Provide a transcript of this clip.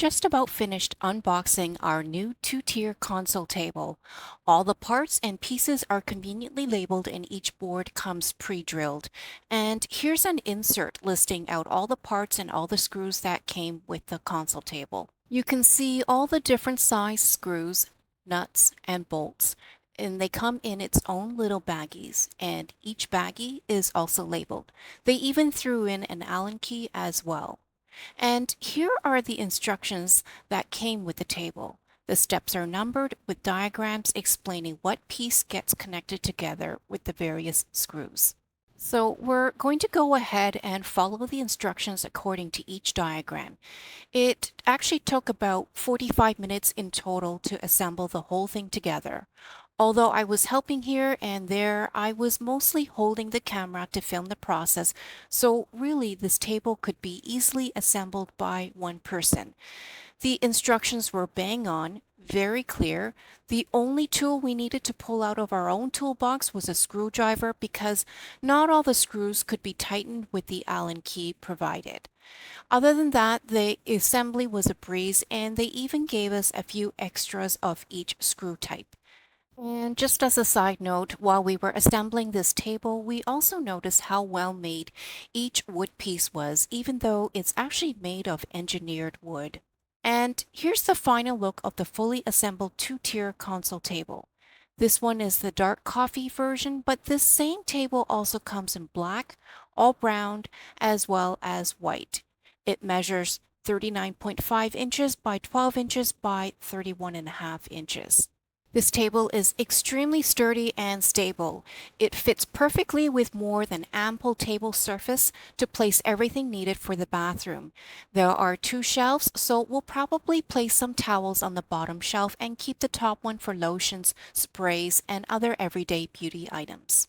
just about finished unboxing our new two-tier console table. All the parts and pieces are conveniently labeled and each board comes pre-drilled. And here's an insert listing out all the parts and all the screws that came with the console table. You can see all the different size screws, nuts, and bolts. And they come in its own little baggies, and each baggie is also labeled. They even threw in an Allen key as well. And here are the instructions that came with the table. The steps are numbered with diagrams explaining what piece gets connected together with the various screws. So we're going to go ahead and follow the instructions according to each diagram. It actually took about 45 minutes in total to assemble the whole thing together. Although I was helping here and there, I was mostly holding the camera to film the process, so really this table could be easily assembled by one person. The instructions were bang on, very clear. The only tool we needed to pull out of our own toolbox was a screwdriver because not all the screws could be tightened with the Allen key provided. Other than that, the assembly was a breeze and they even gave us a few extras of each screw type. And just as a side note, while we were assembling this table, we also noticed how well made each wood piece was, even though it's actually made of engineered wood. And here's the final look of the fully assembled two-tier console table. This one is the dark coffee version, but this same table also comes in black, all brown, as well as white. It measures 39.5 inches by 12 inches by 31.5 inches. This table is extremely sturdy and stable. It fits perfectly with more than ample table surface to place everything needed for the bathroom. There are two shelves, so we'll probably place some towels on the bottom shelf and keep the top one for lotions, sprays, and other everyday beauty items.